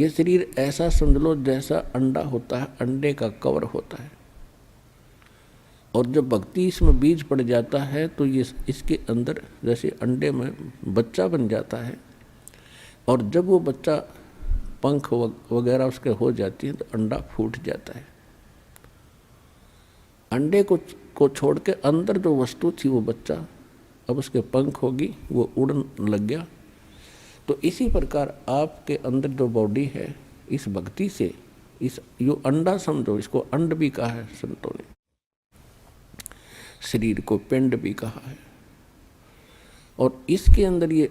ये शरीर ऐसा समझ लो जैसा अंडा होता है, अंडे का कवर होता है, और जब भक्ति इसमें बीज पड़ जाता है तो ये इसके अंदर जैसे अंडे में बच्चा बन जाता है, और जब वो बच्चा पंख वगैरह उसके हो जाती है तो अंडा फूट जाता है। अंडे को छोड़ के अंदर जो वस्तु थी वो बच्चा, अब उसके पंख होगी, वो उड़न लग गया। तो इसी प्रकार आपके अंदर जो बॉडी है, इस भक्ति से इस यो अंडा समझो, इसको अंड भी कहा है संतों ने, शरीर को पिंड भी कहा है, और इसके अंदर ये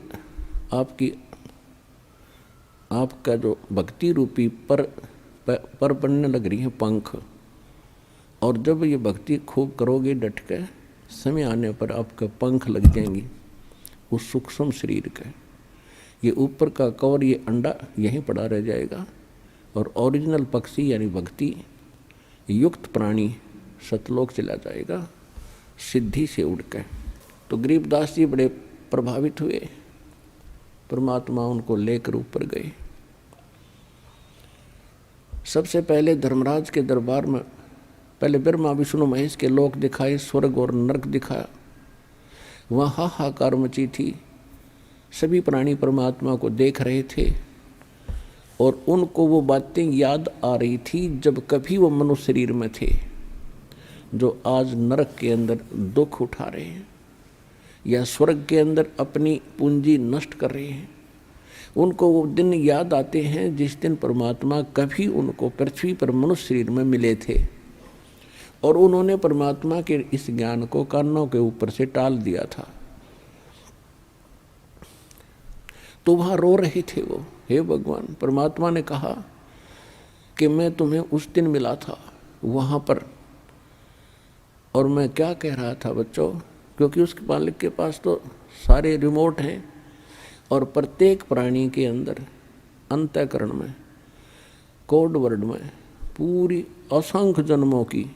आपका जो भक्ति रूपी पर बनने लग रही है पंख, और जब ये भक्ति खूब करोगे डट के, समय आने पर आपके पंख लग जाएंगी उस सूक्ष्म शरीर के। ये ऊपर का कवर, ये अंडा यहीं पड़ा रह जाएगा, और ओरिजिनल पक्षी यानी भक्ति युक्त प्राणी सतलोक चला जाएगा सिद्धि से उड़ के। तो गरीबदास जी बड़े प्रभावित हुए, परमात्मा उनको लेकर ऊपर गए। सबसे पहले धर्मराज के दरबार में पहले ब्रह्मा विष्णु महेश के लोक दिखाए, स्वर्ग और नरक दिखाया। वहाँ हाहाकार मची थी, सभी प्राणी परमात्मा को देख रहे थे, और उनको वो बातें याद आ रही थी जब कभी वो मनुष्य शरीर में थे, जो आज नरक के अंदर दुख उठा रहे हैं या स्वर्ग के अंदर अपनी पूंजी नष्ट कर रहे हैं। उनको वो दिन याद आते हैं जिस दिन परमात्मा कभी उनको पृथ्वी पर मनुष्य शरीर में मिले थे, और उन्होंने परमात्मा के इस ज्ञान को कानों के ऊपर से टाल दिया था। तो वहाँ रो रहे थे वो, हे भगवान, परमात्मा ने कहा कि मैं तुम्हें उस दिन मिला था वहाँ पर, और मैं क्या कह रहा था बच्चों, क्योंकि उसके मालिक के पास तो सारे रिमोट हैं, और प्रत्येक प्राणी के अंदर अंतःकरण में कोड वर्ड में पूरी असंख्य जन्मों की,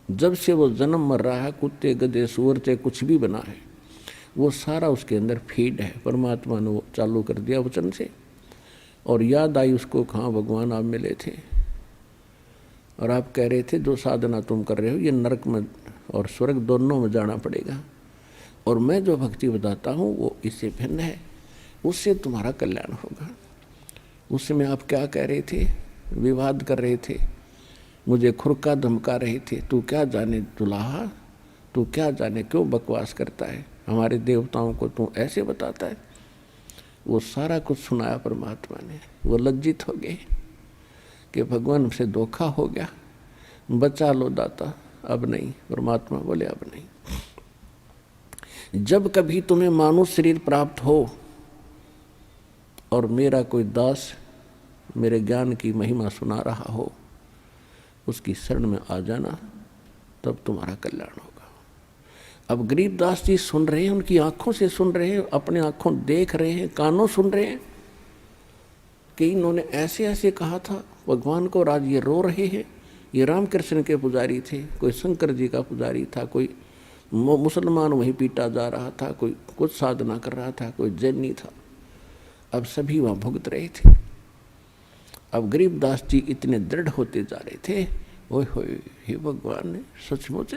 जब से वो जन्म मर रहा है, कुत्ते गधे सूअर से कुछ भी बना है, वो सारा उसके अंदर फीड है। परमात्मा ने वो चालू कर दिया वचन से, और याद आई उसको, कहाँ भगवान आप मिले थे और आप कह रहे थे जो साधना तुम कर रहे हो ये नरक में और स्वर्ग दोनों में जाना पड़ेगा, और मैं जो भक्ति बताता हूँ वो इससे भिन्न है, उससे तुम्हारा कल्याण होगा। उस समय आप क्या कह रहे थे, विवाद कर रहे थे, मुझे खुरका धमका रहे थे, तू क्या जाने दुल्हा, तू क्या जाने क्यों बकवास करता है, हमारे देवताओं को तू ऐसे बताता है। वो सारा कुछ सुनाया परमात्मा ने। वो लज्जित हो गए कि भगवान से धोखा हो गया, बचा लो दाता, अब नहीं। परमात्मा बोले अब नहीं। जब कभी तुम्हें मानव शरीर प्राप्त हो और मेरा कोई दास मेरे ज्ञान की महिमा सुना रहा हो, उसकी शरण में आ जाना, तब तुम्हारा कल्याण होगा। अब गरीबदास जी सुन रहे हैं, उनकी आंखों से सुन रहे हैं, अपने आंखों देख रहे हैं, कानों सुन रहे हैं कि इन्होंने ऐसे ऐसे कहा था भगवान को, और आज ये रो रहे हैं। ये रामकृष्ण के पुजारी थे, कोई शंकर जी का पुजारी था, कोई मुसलमान वहीं पीटा जा रहा था, कोई कुछ साधना कर रहा था, कोई जैनी था। अब सभी वहाँ भुगत रहे थे। अब गरीबदास जी इतने दृढ़ होते जा रहे थे, ओए होए, हे भगवान ने सचमुच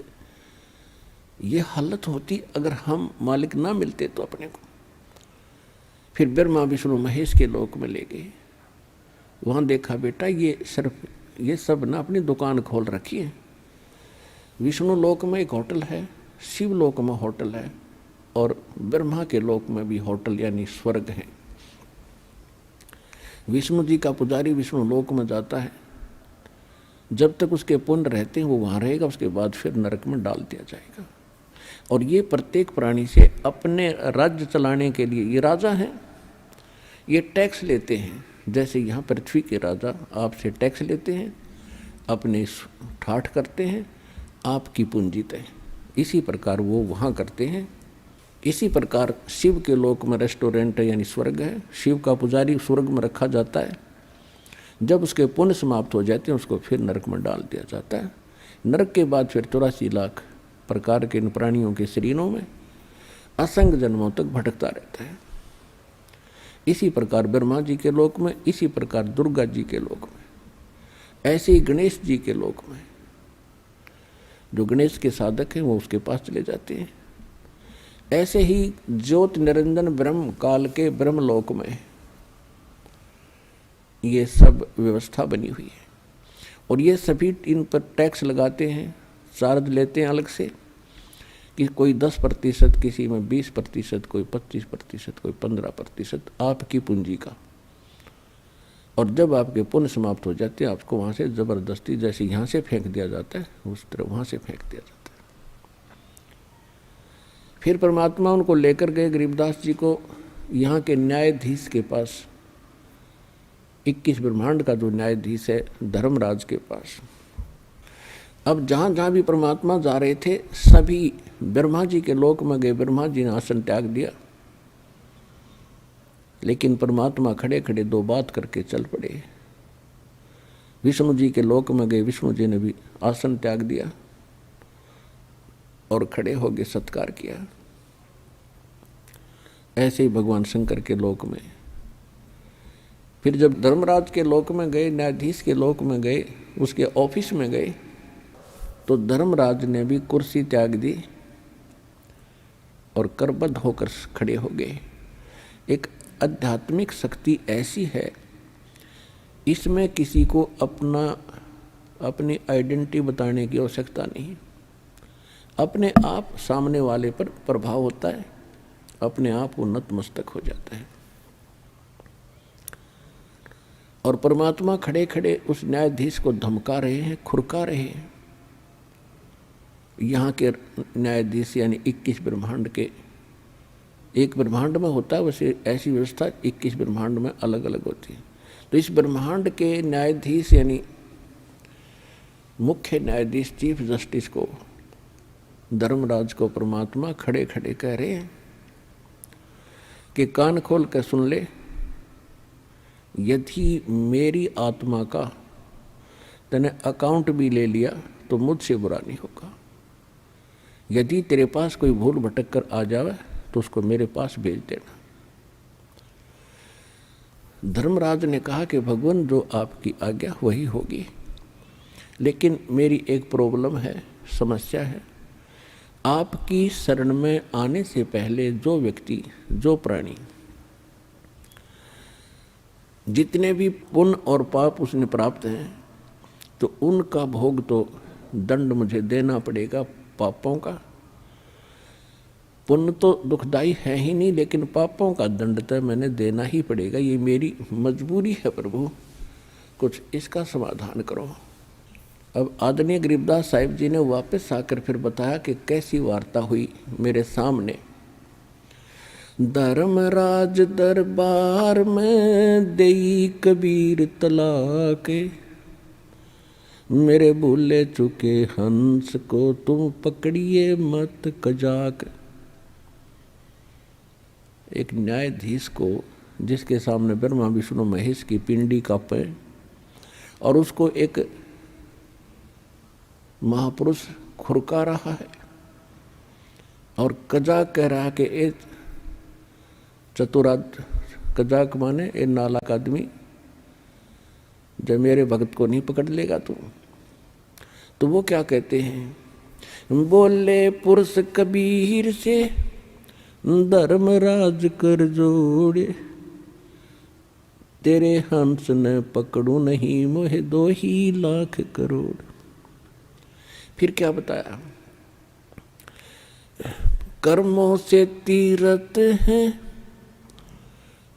ये हालत होती अगर हम मालिक ना मिलते तो अपने को। फिर ब्रह्मा विष्णु महेश के लोक में ले गए। वहाँ देखा बेटा ये सब ना अपनी दुकान खोल रखी है। विष्णु लोक में एक होटल है, शिव लोक में होटल है, और ब्रह्मा के लोक में भी होटल यानी स्वर्ग है। विष्णु जी का पुजारी विष्णु लोक में जाता है, जब तक उसके पुण्य रहते हैं वो वहाँ रहेगा, उसके बाद फिर नरक में डाल दिया जाएगा। और ये प्रत्येक प्राणी से अपने राज्य चलाने के लिए, ये राजा हैं, ये टैक्स लेते हैं। जैसे यहाँ पृथ्वी के राजा आपसे टैक्स लेते हैं, अपने ठाठ करते हैं, आपकी पूंजी तय, इसी प्रकार वो वहाँ करते हैं। इसी प्रकार शिव के लोक में रेस्टोरेंट है यानी स्वर्ग है, शिव का पुजारी स्वर्ग में रखा जाता है। जब उसके पुण्य समाप्त हो जाते हैं उसको फिर नरक में डाल दिया जाता है। नरक के बाद फिर 84 लाख प्रकार के इन प्राणियों के शरीरों में असंख्य जन्मों तक भटकता रहता है। इसी प्रकार ब्रह्मा जी के लोक में, इसी प्रकार दुर्गा जी के लोक में, ऐसे ही गणेश जी के लोक में जो गणेश के साधक हैं वो उसके पास चले जाते हैं। ऐसे ही ज्योत निरंजन ब्रह्म काल के ब्रह्मलोक में ये सब व्यवस्था बनी हुई है। और ये सभी इन पर टैक्स लगाते हैं, चार्ज लेते हैं अलग से, कि कोई 10%, किसी में 20%, कोई 25%, कोई 15% आपकी पूंजी का। और जब आपके पुण्य समाप्त हो जाते हैं आपको वहाँ से जबरदस्ती, जैसे यहाँ से फेंक दिया जाता है उस तरह वहाँ से फेंक दिया जाता है। फिर परमात्मा उनको लेकर गए गरीबदास जी को यहाँ के न्यायाधीश के पास, 21 ब्रह्मांड का जो न्यायाधीश है धर्मराज के पास। अब जहाँ जहाँ भी परमात्मा जा रहे थे सभी ब्रह्मा जी के लोक में गए। ब्रह्मा जी ने आसन त्याग दिया, लेकिन परमात्मा खड़े खड़े दो बात करके चल पड़े। विष्णु जी के लोक में गए, विष्णु जी ने भी आसन त्याग दिया और खड़े हो गए, सत्कार किया। ऐसे ही भगवान शंकर के लोक में। फिर जब धर्मराज के लोक में गए, न्यायाधीश के लोक में गए, उसके ऑफिस में गए, तो धर्मराज ने भी कुर्सी त्याग दी और करबद्ध होकर खड़े हो गए। एक आध्यात्मिक शक्ति ऐसी है, इसमें किसी को अपनी आइडेंटिटी बताने की आवश्यकता नहीं। अपने आप सामने वाले पर प्रभाव होता है, अपने आप वो नतमस्तक हो जाता है। और परमात्मा खड़े खड़े उस न्यायाधीश को धमका रहे हैं, खुरका रहे हैं। यहाँ के न्यायाधीश यानी 21 ब्रह्मांड के, एक ब्रह्मांड में होता है वैसे ऐसी व्यवस्था 21 ब्रह्मांड में अलग अलग होती है। तो इस ब्रह्मांड के न्यायाधीश यानी मुख्य न्यायाधीश चीफ जस्टिस को, धर्मराज को परमात्मा खड़े खड़े कह रहे हैं कि कान खोल कर सुन ले, यदि मेरी आत्मा का तूने अकाउंट भी ले लिया तो मुझसे बुरा नहीं होगा। यदि तेरे पास कोई भूल भटक कर आ जावे तो उसको मेरे पास भेज देना। धर्मराज ने कहा कि भगवान जो आपकी आज्ञा वही होगी, लेकिन मेरी एक प्रॉब्लम है, समस्या है। आपकी शरण में आने से पहले जो व्यक्ति, जो प्राणी जितने भी पुण्य और पाप उसने प्राप्त हैं, तो उनका भोग तो दंड मुझे देना पड़ेगा पापों का। पुण्य तो दुखदाई है ही नहीं, लेकिन पापों का दंड तो मैंने देना ही पड़ेगा, ये मेरी मजबूरी है प्रभु, कुछ इसका समाधान करो। अब आदरणीय गरीबदास साहिब जी ने वापस आकर फिर बताया कि कैसी वार्ता हुई मेरे सामने। धर्मराज दरबार में देई कबीर तलाके, मेरे भूले चुके हंस को तुम पकड़िए मत कजाक। एक न्यायाधीश को जिसके सामने ब्रह्मा विष्णु महेश की पिंडी कांपे और उसको एक महापुरुष खुरका रहा है और कजाक कह रहा है कि ए चतुराद, कजाक माने ए नालायक आदमी, जब मेरे भक्त को नहीं पकड़ लेगा तो वो क्या कहते हैं, बोले पुरुष कबीर से धर्मराज कर जोड़े, तेरे हंस न पकड़ू नहीं मोहे 2 ही लाख करोड़। फिर क्या बताया, कर्मों से तीरथ हैं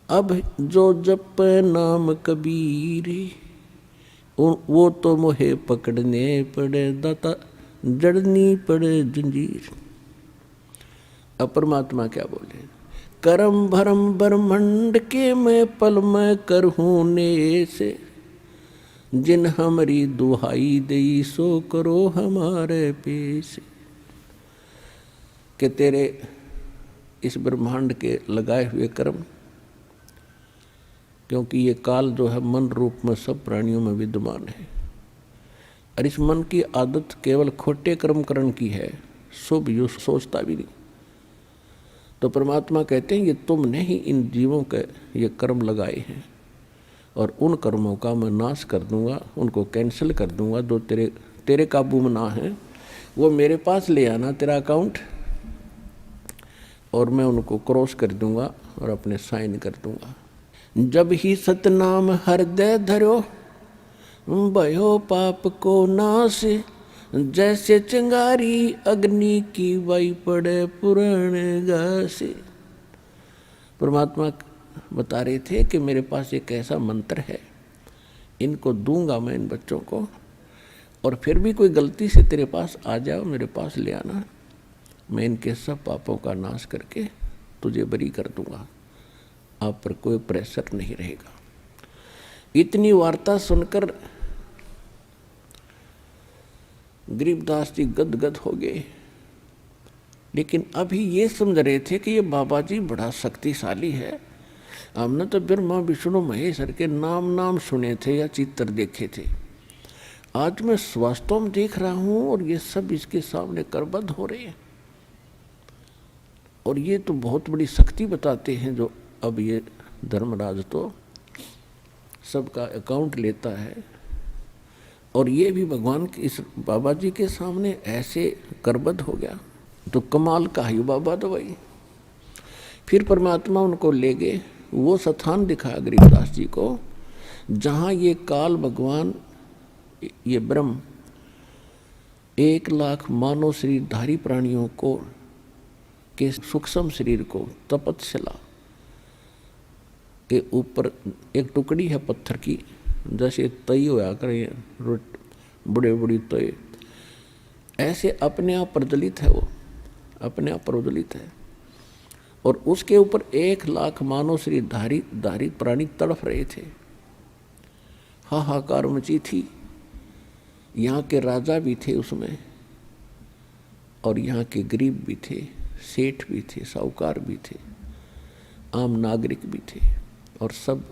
अब जो जप नाम कबीर, वो तो मोहे पकड़ने पड़े दाता, जड़नी पड़े जंजीर। अब परमात्मा क्या बोले, करम भरम ब्रह्मंड के मैं पल में करहूँ ने से, जिन हमारी दुहाई दई सो करो हमारे पेश। कि तेरे इस ब्रह्मांड के लगाए हुए कर्म, क्योंकि ये काल जो है मन रूप में सब प्राणियों में विद्यमान है, और इस मन की आदत केवल खोटे कर्म करण की है, शुभ यू सोचता भी नहीं। तो परमात्मा कहते हैं ये तुमने ही इन जीवों के ये कर्म लगाए हैं और उन कर्मों का मैं नाश कर दूंगा, उनको कैंसिल कर दूंगा। जो तेरे काबू में ना है वो मेरे पास ले आना तेरा अकाउंट, और मैं उनको क्रॉस कर दूंगा और अपने साइन कर दूंगा। जब ही सतनाम हृदय धरो भयो पाप को नाश, जैसे चिंगारी अग्नि की वाई पड़े पुराने घासे। परमात्मा बता रहे थे कि मेरे पास एक ऐसा मंत्र है, इनको दूंगा मैं इन बच्चों को, और फिर भी कोई गलती से तेरे पास आ जाओ, मेरे पास ले आना, मैं इनके सब पापों का नाश करके तुझे बरी कर दूंगा, आप पर कोई प्रेशर नहीं रहेगा। इतनी वार्ता सुनकर गरीबदास जी गदगद हो गए, लेकिन अभी ये समझ रहे थे कि ये बाबा जी बड़ा शक्तिशाली है। हमने तो ब्रह्मा विष्णु महेश्वर के नाम सुने थे या चित्र देखे थे, आज मैं वास्तव में देख रहा हूँ और ये सब इसके सामने करबद्ध हो रहे हैं, और ये तो बहुत बड़ी शक्ति बताते हैं। जो अब ये धर्मराज तो सबका अकाउंट लेता है, और ये भी भगवान के इस बाबा जी के सामने ऐसे करबद्ध हो गया, तो कमाल का है बाबा दवाई। फिर परमात्मा उनको ले गए, वो स्थान दिखाया गरीबदास जी को जहाँ ये काल भगवान, ये ब्रह्म 1,00,000 मानव शरीरधारी प्राणियों को के सूक्ष्म शरीर को तपतशिला के ऊपर एक टुकड़ी है पत्थर की, जैसे तई होया करे बड़े बड़ी तय, ऐसे अपने आप प्रज्वलित है, वो अपने आप प्रज्वलित है, और उसके ऊपर 1,00,000 मानव शरीरधारी प्राणी तड़फ रहे थे। हाहाकार मची थी। यहाँ के राजा भी थे उसमें, और यहाँ के गरीब भी थे, सेठ भी थे, साहूकार भी थे, आम नागरिक भी थे, और सब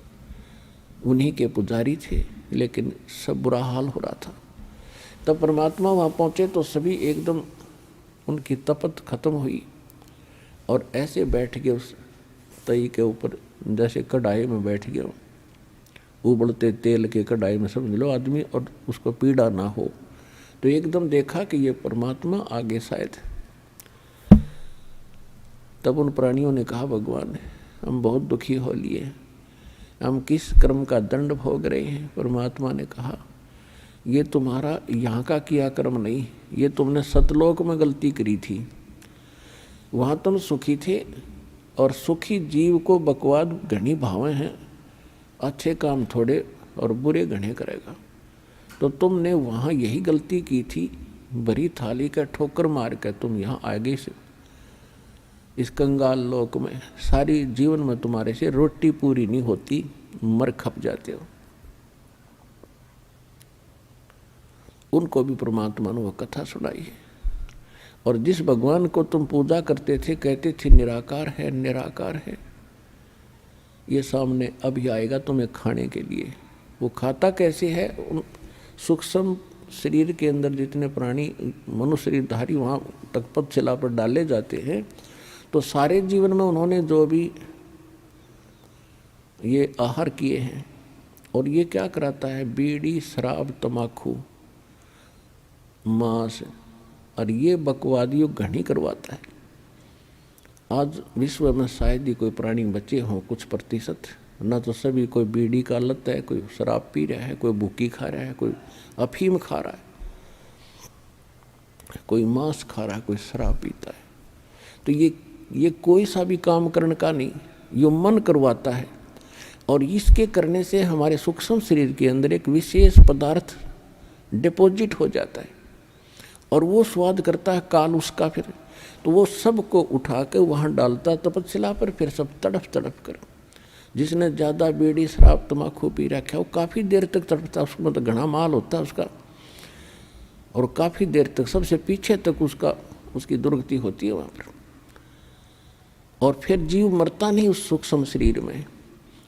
उन्हीं के पुजारी थे, लेकिन सब बुरा हाल हो रहा था। तब परमात्मा वहाँ पहुँचे तो सभी एकदम उनकी तपत खत्म हुई, और ऐसे बैठ गए उस तई के ऊपर, जैसे कढ़ाई में बैठ गए, उबलते तेल के कढ़ाई में समझ लो आदमी, और उसको पीड़ा ना हो। तो एकदम देखा कि ये परमात्मा आगे शायद। तब उन प्राणियों ने कहा, भगवान हम बहुत दुखी हो लिए, हम किस कर्म का दंड भोग रहे हैं। परमात्मा ने कहा, ये तुम्हारा यहाँ का किया कर्म नहीं, ये तुमने सतलोक में गलती करी थी, वहाँ तुम सुखी थे, और सुखी जीव को बकवाद घनी भावें हैं, अच्छे काम थोड़े और बुरे घने करेगा। तो तुमने वहाँ यही गलती की थी, भरी थाली का ठोकर मार कर तुम यहाँ आगे से इस कंगाल लोक में सारी जीवन में तुम्हारे से रोटी पूरी नहीं होती, मर खप जाते हो। उनको भी परमात्मा ने वह कथा सुनाई है। और जिस भगवान को तुम पूजा करते थे, कहते थे निराकार है निराकार है, ये सामने अभी आएगा तुम्हें खाने के लिए। वो खाता कैसे है? उन सूक्ष्म शरीर के अंदर जितने प्राणी मनुष्य शरीरधारी वहाँ तपतशिला पर डाले जाते हैं, तो सारे जीवन में उन्होंने जो भी ये आहार किए हैं, और ये क्या कराता है? बीड़ी, शराब, तमाकू, मांस, और ये बकवादियों घनी करवाता है। आज विश्व में शायद ही कोई प्राणी बचे हों कुछ प्रतिशत, न तो सभी, कोई बीड़ी का लत है, कोई शराब पी रहा है, कोई भूकी खा रहा है, कोई अफीम खा रहा है, कोई मांस खा रहा है, कोई शराब पीता है। तो ये कोई सा भी काम करने का नहीं, ये मन करवाता है। और इसके करने से हमारे सूक्ष्म शरीर के अंदर एक विशेष पदार्थ डिपॉजिट हो जाता है, और वो स्वाद करता है काल उसका। फिर तो वो सबको उठा के वहाँ डालता तपतशिला पर, फिर सब तड़फ तड़फ कर। जिसने ज़्यादा बीड़ी शराब तम्बाकू पी रखा है वो काफ़ी देर तक तड़पता, उसमें तो घना माल होता है उसका, और काफ़ी देर तक सबसे पीछे तक उसकी दुर्गति होती है वहाँ पर। और फिर जीव मरता नहीं उस सूक्ष्म शरीर में,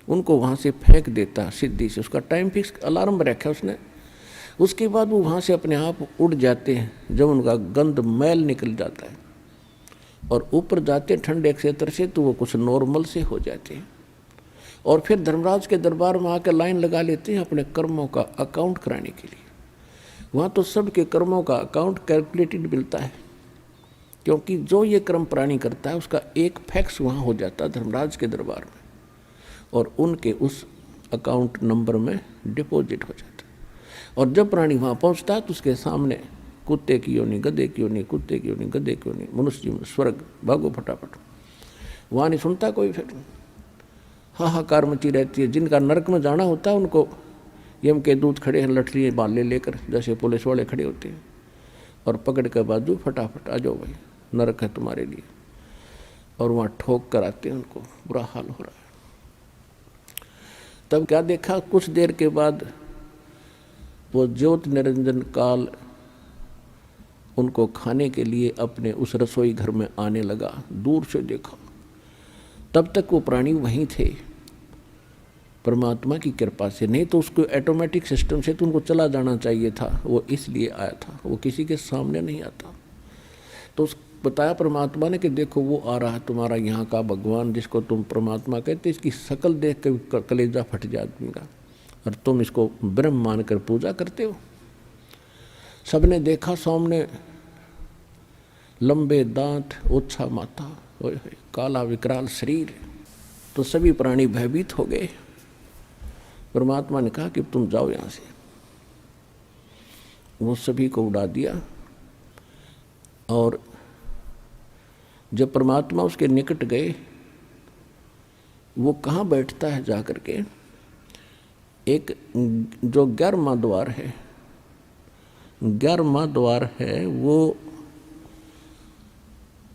उनको वहाँ से फेंक देता सीधी से। उसका टाइम फिक्स अलार्म रखा उसने, उसके बाद वो वहाँ से अपने आप उड़ जाते हैं। जब उनका गंध मैल निकल जाता है, और ऊपर जाते ठंडे क्षेत्र से तो वो कुछ नॉर्मल से हो जाते हैं, और फिर धर्मराज के दरबार में आकर लाइन लगा लेते हैं अपने कर्मों का अकाउंट कराने के लिए। वहाँ तो सबके कर्मों का अकाउंट कैलकुलेटेड मिलता है, क्योंकि जो ये कर्म प्राणी करता है उसका एक फैक्स वहाँ हो जाता है धर्मराज के दरबार में, और उनके उस अकाउंट नंबर में डिपॉजिट हो जाता है। और जब प्राणी वहाँ पहुँचता है तो उसके सामने कुत्ते की योनि, गधे की योनि, कुत्ते की योनि, गधे की योनि, मनुष्य जीवन, स्वर्ग, भागो फटाफट। वहाँ नहीं सुनता कोई, फिर हाहाकार मची रहती है। जिनका नरक में जाना होता है उनको यम के दूत खड़े हैं लठड़ी बाले लेकर, जैसे पुलिस वाले खड़े होते हैं, और पकड़ के बाजू फटाफट आ जाओ भाई, नरक है तुम्हारे लिए। और वहाँ ठोक कर आते हैं, उनको बुरा हाल हो रहा है। तब क्या देखा, कुछ देर के बाद वो ज्योत निरंजन काल उनको खाने के लिए अपने उस रसोई घर में आने लगा। दूर से देखा, तब तक वो प्राणी वहीं थे परमात्मा की कृपा से, नहीं तो उसको ऑटोमेटिक सिस्टम से तो उनको चला जाना चाहिए था। वो इसलिए आया था, वो किसी के सामने नहीं आता। तो उस बताया परमात्मा ने कि देखो वो आ रहा है तुम्हारा यहाँ का भगवान, जिसको तुम परमात्मा कहते, इसकी शकल देख के कलेजा फट जाए आदमी का, और तुम इसको ब्रह्म मानकर पूजा करते हो। सबने देखा सामने लंबे दांत, ओछा माथा, काला विकराल शरीर, तो सभी प्राणी भयभीत हो गए। परमात्मा ने कहा कि तुम जाओ यहाँ से। वो सभी को उड़ा दिया, और जब परमात्मा उसके निकट गए, वो कहाँ बैठता है जाकर के, एक जो 11वां द्वार है, 11वां द्वार है, वो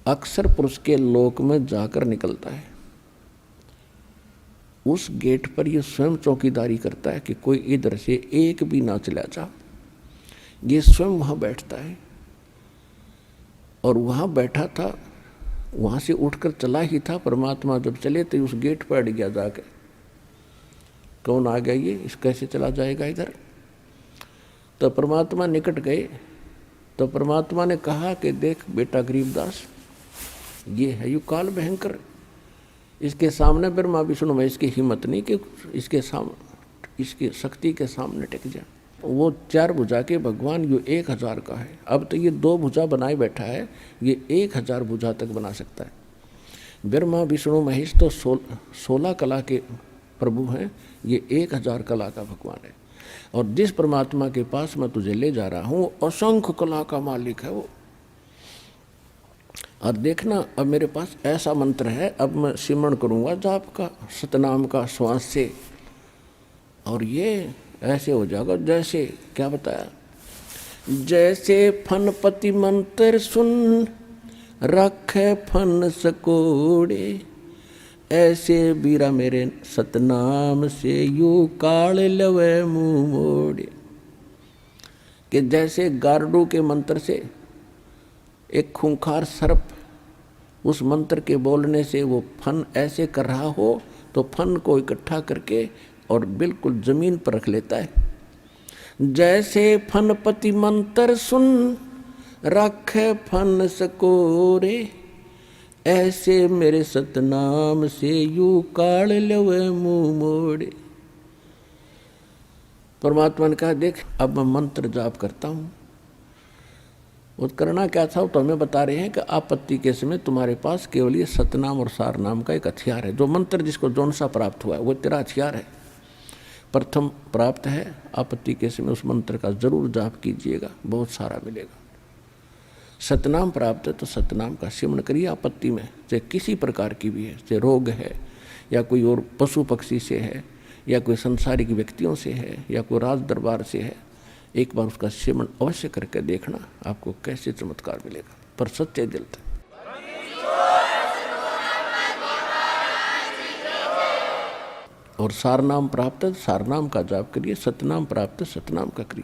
अक्सर पुरुष के लोक में जाकर निकलता है। उस गेट पर ये स्वयं चौकीदारी करता है कि कोई इधर से एक भी ना चला जा। ये स्वयं वहाँ बैठता है, और वहाँ बैठा था, वहाँ से उठकर चला ही था। परमात्मा जब चले तो उस गेट पर अड़ गया जाके, कौन आ गया ये, इस कैसे चला जाएगा इधर। तो परमात्मा निकट गए, तो परमात्मा ने कहा कि देख बेटा गरीबदास, ये है यू काल भयंकर, इसके सामने ब्रह्मा विष्णु महेश की हिम्मत नहीं कि इसके सामने, इसकी शक्ति के सामने टिक जाए। वो 4 भुजा के भगवान, यो 1000 का है। अब तो ये 2 भुजा बनाए बैठा है, ये 1000 भुजा तक बना सकता है। ब्रह्मा विष्णु महेश तो 16 कला के प्रभु हैं, ये 1000 कला का भगवान है। और जिस परमात्मा के पास मैं तुझे ले जा रहा हूँ, असंख्य कला का मालिक है वो। और देखना, अब मेरे पास ऐसा मंत्र है, अब मैं सिमरण करूँगा जाप का, सतनाम का, श्वास से, और ये ऐसे हो जाएगा जैसे, क्या बताया, जैसे फनपति मंत्र सुन रखे फन सकोड़े, ऐसे बीरा मेरे सतनाम से यू काल लवे मुँह मोड़े। कि जैसे गारडू के मंत्र से एक खूंखार सर्प उस मंत्र के बोलने से वो फन ऐसे कर रहा हो, तो फन को इकट्ठा करके और बिल्कुल जमीन पर रख लेता है। जैसे फनपति मंत्र सुन रखे फन सकोरे, ऐसे मेरे सतनाम से यू काल लवे मुँह मोड़े। परमात्मा ने कहा देख, अब मैं मंत्र जाप करता हूँ। वो करना क्या था, तो हमें बता रहे हैं कि आपत्ति के समय तुम्हारे पास केवल ये सतनाम और सार नाम का एक हथियार है। जो मंत्र जिसको जौन सा प्राप्त हुआ है वो तेरा हथियार है, प्रथम प्राप्त है। आपत्ति के समय उस मंत्र का जरूर जाप कीजिएगा, बहुत सारा मिलेगा। सतनाम प्राप्त है तो सतनाम का सिमरण करिए आपत्ति में, चाहे किसी प्रकार की भी है, चाहे रोग है या कोई और पशु पक्षी से है या कोई संसारिक व्यक्तियों से है या कोई राज दरबार से है। एक बार उसका सिमरण अवश्य करके देखना, आपको कैसे चमत्कार मिलेगा, पर सच्चे दिल से। और सारनाम प्राप्त है, सारनाम का जाप करिए। सतनाम प्राप्त है, सतनाम का करिए।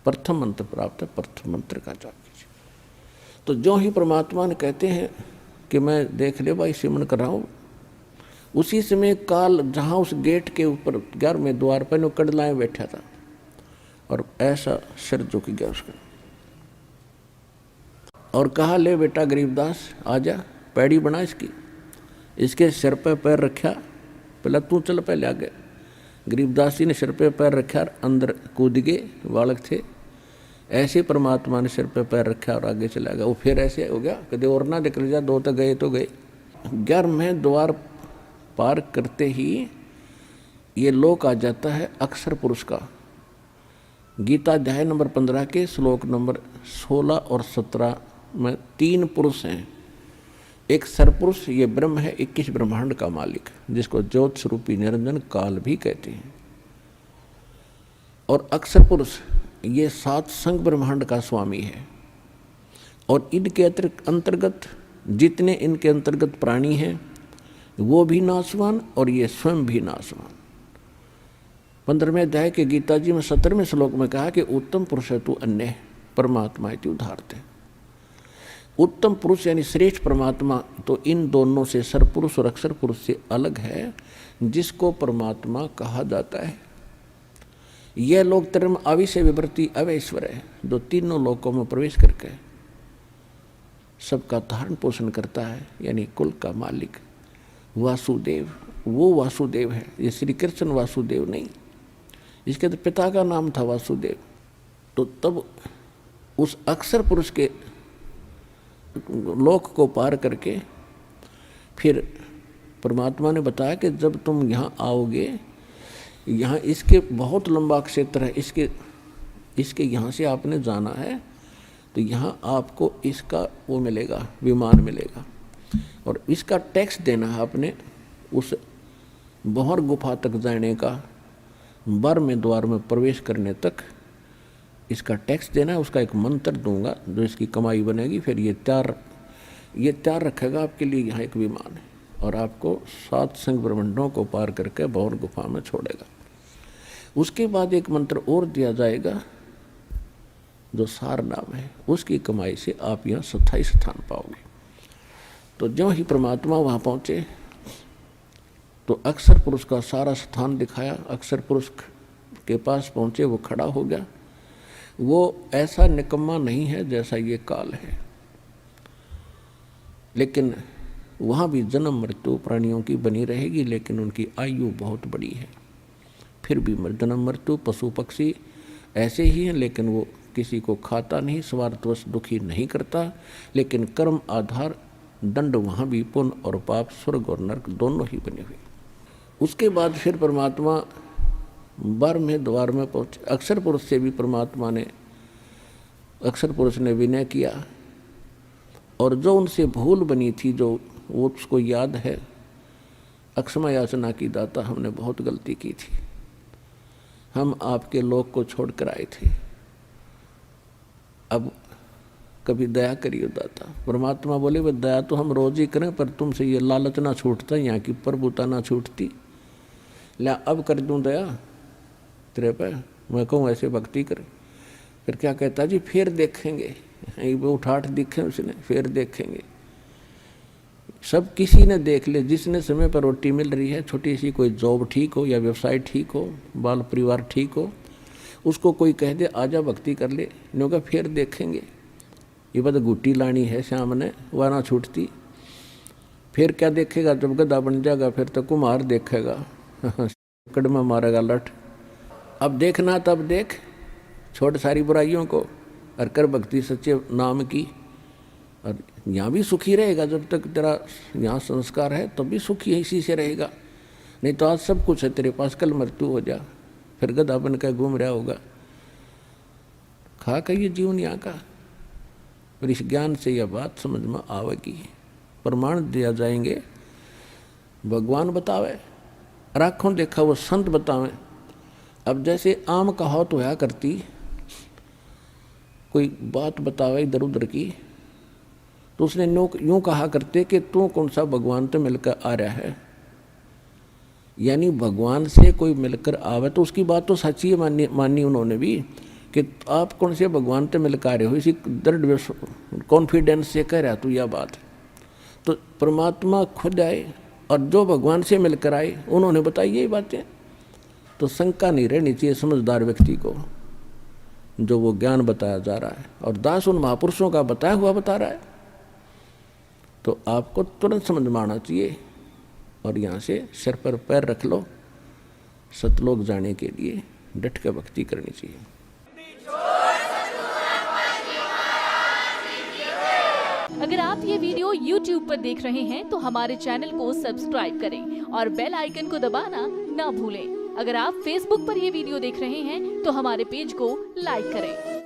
प्रथम मंत्र प्राप्त है, प्रथम मंत्र का जाप कीजिए। तो जो ही परमात्मा ने कहते हैं कि मैं देख ले भाई सिमरण कर रहा हूँ, उसी समय काल जहाँ उस गेट के ऊपर 11वें द्वार पर कड़लाएं बैठा था और ऐसा सिर झुक गया उसका। और कहा, ले बेटा गरीबदास आजा, पैड़ी बना इसकी। इसके सिर पे पैर रखा, पहले तू चल पहले आगे। गरीबदास जी ने सिर पे पैर रखा, अंदर कूद गए, बालक थे। ऐसे परमात्मा ने सिर पे पैर रखा और आगे चला गया। वो फिर ऐसे हो गया, कदे और ना निकल जा, दो तो गए तो गए। 11वें द्वार पार करते ही ये लोक आ जाता है अक्षर पुरुष का। गीता अध्याय नंबर 15 के श्लोक नंबर 16 और 17 में 3 पुरुष हैं। एक सरपुरुष, ये ब्रह्म है 21 ब्रह्मांड का मालिक, जिसको ज्योत स्वरूपी निरंजन काल भी कहते हैं। और अक्षर पुरुष ये 7 संग ब्रह्मांड का स्वामी है। और इनके अंतर्गत जितने इनके अंतर्गत प्राणी हैं वो भी नाशवान और ये स्वयं भी नाशवान। 15वें अध्याय के गीता जी में 17वें श्लोक में कहा कि उत्तम पुरुष है तू अन्य परमात्मा इति उदाहरते। उत्तम पुरुष यानी श्रेष्ठ परमात्मा तो इन दोनों से सरपुरुष और अक्षर पुरुष से अलग है, जिसको परमात्मा कहा जाता है। यह लोक धर्म अविषय विवृत्ति अवैश्वर है, जो तीनों लोकों में प्रवेश करके सबका धारण पोषण करता है, यानी कुल का मालिक वासुदेव। वो वासुदेव है, ये श्री कृष्ण वासुदेव नहीं। इसके तो पिता का नाम था वासुदेव। तो तब उस अक्षर पुरुष के लोक को पार करके फिर परमात्मा ने बताया कि जब तुम यहाँ आओगे, यहाँ इसके बहुत लंबा क्षेत्र है, इसके यहाँ से आपने जाना है, तो यहाँ आपको इसका वो मिलेगा, विमान मिलेगा। और इसका टैक्स देना है आपने। उस बहर गुफा तक जाने का, 12वें द्वार में प्रवेश करने तक इसका टैक्स देना है। उसका एक मंत्र दूंगा जो इसकी कमाई बनेगी। फिर ये तैयार रखेगा आपके लिए यहाँ एक विमान है, और आपको 7 संग ब्रह्मांडों को पार करके बहर गुफा में छोड़ेगा। उसके बाद एक मंत्र और दिया जाएगा जो सार नाम है, उसकी कमाई से आप यहाँ 27 स्थान पाओगे। तो जो ही परमात्मा वहाँ पहुँचे तो अक्षर पुरुष का सारा स्थान दिखाया। अक्षर पुरुष के पास पहुँचे, वो खड़ा हो गया। वो ऐसा निकम्मा नहीं है जैसा ये काल है, लेकिन वहाँ भी जन्म मृत्यु प्राणियों की बनी रहेगी, लेकिन उनकी आयु बहुत बड़ी है। फिर भी जन्म मृत्यु पशु पक्षी ऐसे ही हैं, लेकिन वो किसी को खाता नहीं, स्वार्थवश दुखी नहीं करता। लेकिन कर्म आधार दंड वहाँ भी पुण्य और पाप, स्वर्ग और नरक दोनों ही बने हुए। उसके बाद फिर परमात्मा 12वें द्वार में पहुँचे। अक्षर पुरुष से भी परमात्मा ने, अक्षर पुरुष ने विनय किया, और जो उनसे भूल बनी थी, जो वो उसको याद है, अक्षमा याचना की दाता हमने बहुत गलती की थी, हम आपके लोक को छोड़कर आए थे, अब कभी दया करिए दाता। परमात्मा बोले, वह दया तो हम रोज ही करें, पर तुमसे ये लालच ना छूटता, यहाँ की प्रभुता ना छूटती, ला अब कर दूं दया तेरे पे। मैं कहूँ ऐसे भक्ति करे। फिर क्या कहता जी, फिर देखेंगे, वो उठाठ दिखे उसने, फिर देखेंगे। सब किसी ने देख ले, जिसने समय पर रोटी मिल रही है, छोटी सी कोई जॉब ठीक हो या व्यवसाय ठीक हो, बाल परिवार ठीक हो, उसको कोई कह दे आजा भक्ति कर ले, नहीं होगा फिर देखेंगे। ये बता गुट्टी लानी है शाम ने, वह ना छूटती। फिर क्या देखेगा, जब गधा बन जाएगा फिर तो कुम्हार देखेगा, कड़मा मारेगा लठ। अब देखना तब देख, छोड़ सारी बुराइयों को और कर भक्ति सच्चे नाम की। और यहाँ भी सुखी रहेगा, जब तक तेरा यहाँ संस्कार है तब भी सुखी इसी से रहेगा। नहीं तो आज सब कुछ है तेरे पास, कल मृत्यु हो जा, फिर गधा बन कर घूम रहा होगा। खा का ये जीवन यहाँ का। और इस ज्ञान से यह बात समझ में आवेगी। प्रमाण दिया जाएंगे, भगवान बतावे, आँखों देखा वो संत बतावे। अब जैसे आम कहावत होया करती, कोई बात बतावे इधर उधर की, तो उसने यूँ कहा करते कि तू कौन सा भगवान तो मिलकर आ रहा है। यानी भगवान से कोई मिलकर आवे तो उसकी बात तो सच्ची है, मानी उन्होंने भी, कि आप कौन से भगवान से मिलकर आ रहे हो, इसी दृढ़ कॉन्फिडेंस से कह रहा तू यह बात। तो परमात्मा खुद आए और जो भगवान से मिलकर आए उन्होंने बताई यही बातें। तो शंका नहीं रहनी चाहिए समझदार व्यक्ति को जो वो ज्ञान बताया जा रहा है, और दास उन महापुरुषों का बताया हुआ बता रहा है, तो आपको तुरंत समझ में आना चाहिए और यहाँ से सिर पर पैर रख लो, सतलोक जाने के लिए डट के भक्ति करनी चाहिए। अगर आप ये वीडियो YouTube पर देख रहे हैं तो हमारे चैनल को सब्सक्राइब करें और बेल आइकन को दबाना ना भूलें। अगर आप Facebook पर ये वीडियो देख रहे हैं तो हमारे पेज को लाइक करें।